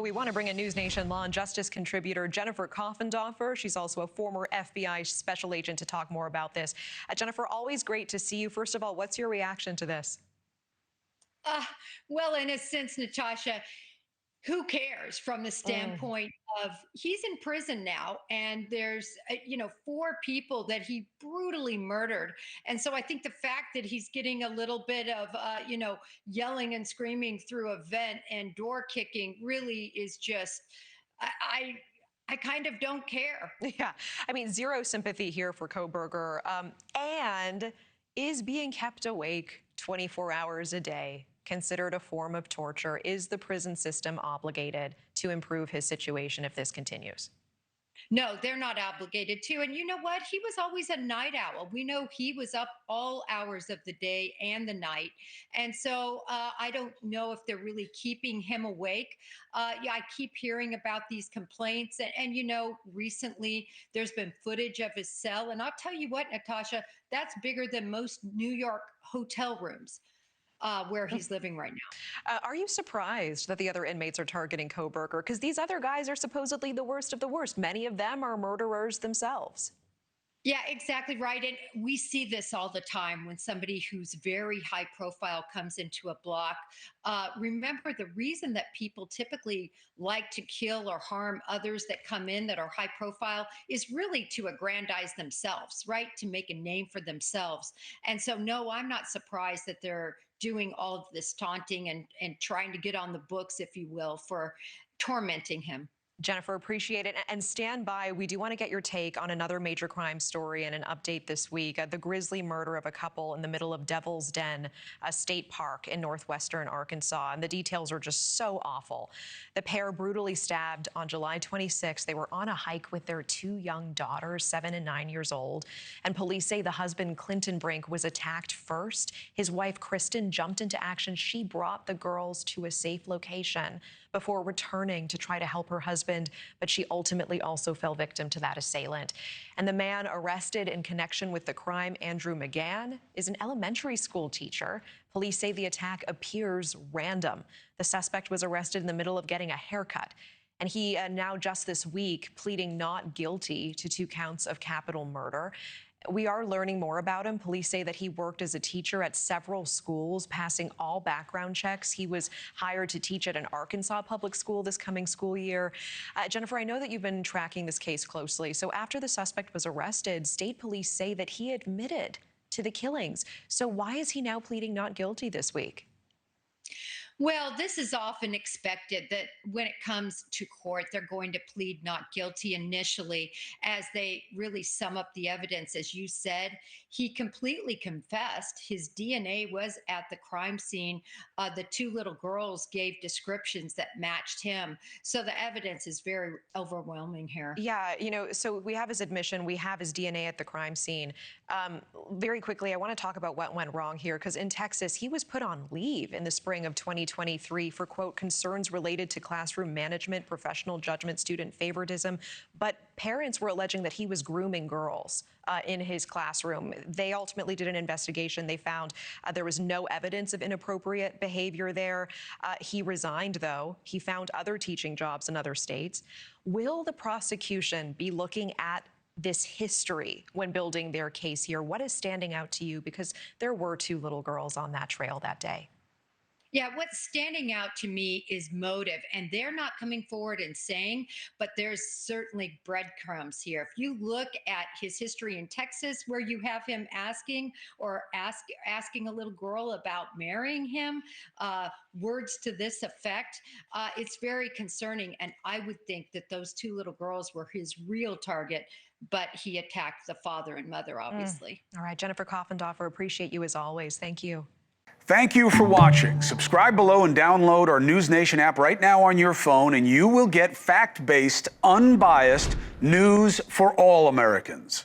We want to bring in NewsNation law and justice contributor Jennifer Coffindaffer. She's also a former FBI special agent to talk more about this. Jennifer, always great to see you. First of all, what's your reaction to this? Well, in a sense, Natasha, who cares from the standpoint of he's in prison now and there's 4 people that he brutally murdered. And so I think the fact that he's getting a little bit of yelling and screaming through a vent and door kicking really is just I kind of don't care. Yeah, I mean, zero sympathy here for Kohberger. And is being kept awake 24 hours a day considered a form of torture? Is the prison system obligated to improve his situation if this continues? No, they're not obligated to. And you know what? He was always a night owl. We know he was up all hours of the day and the night. And so I don't know if they're really keeping him awake. Yeah, I keep hearing about these complaints. And recently there's been footage of his cell. And I'll tell you what, Natasha, that's bigger than most New York hotel rooms. Where he's living right now. Are you surprised that the other inmates are targeting Kohberger? Because these other guys are supposedly the worst of the worst. Many of them are murderers themselves. Yeah, exactly right. And we see this all the time when somebody who's very high profile comes into a block. Remember, the reason that people typically like to kill or harm others that come in that are high profile is really to aggrandize themselves, right? To make a name for themselves. And so, no, I'm not surprised that they're doing all of this taunting and trying to get on the books, if you will, for tormenting him. Jennifer, appreciate it. And stand by. We do want to get your take on another major crime story and an update this week. The grisly murder of a couple in the middle of Devil's Den, a state park in northwestern Arkansas. And the details are just so awful. The pair brutally stabbed on July 26th. They were on a hike with their 2 young daughters, 7 and 9 years old. And police say the husband, Clinton Brink, was attacked first. His wife, Kristen, jumped into action. She brought the girls to a safe location before returning to try to help her husband, but she ultimately also fell victim to that assailant. And the man arrested in connection with the crime, Andrew McGann, is an elementary school teacher. Police say the attack appears random. The suspect was arrested in the middle of getting a haircut. And he now just this week pleading not guilty to 2 counts of capital murder. We are learning more about him. Police say that he worked as a teacher at several schools, passing all background checks. He was hired to teach at an Arkansas public school this coming school year. Jennifer, I know that you've been tracking this case closely. So after the suspect was arrested, state police say that he admitted to the killings. So why is he now pleading not guilty this week? Well, this is often expected that when it comes to court, they're going to plead not guilty initially as they really sum up the evidence. As you said, he completely confessed. His DNA was at the crime scene. The 2 little girls gave descriptions that matched him. So the evidence is very overwhelming here. Yeah, so we have his admission, we have his DNA at the crime scene. Very quickly, I want to talk about what went wrong here, because in Texas, he was put on leave in the spring of 2023 for, quote, concerns related to classroom management, professional judgment, student favoritism. But parents were alleging that he was grooming girls in his classroom. They ultimately did an investigation. They found there was no evidence of inappropriate behavior there. He resigned, though. He found other teaching jobs in other states. Will the prosecution be looking at this history when building their case here? What is standing out to you? Because there were 2 little girls on that trail that day. Yeah, what's standing out to me is motive, and they're not coming forward and saying, but there's certainly breadcrumbs here. If you look at his history in Texas, where you have him asking a little girl about marrying him, words to this effect, it's very concerning. And I would think that those 2 little girls were his real target, but he attacked the father and mother, obviously. All right, Jennifer Coffindaffer, appreciate you as always. Thank you. Thank you for watching. Subscribe below and download our NewsNation app right now on your phone, and you will get fact-based, unbiased news for all Americans.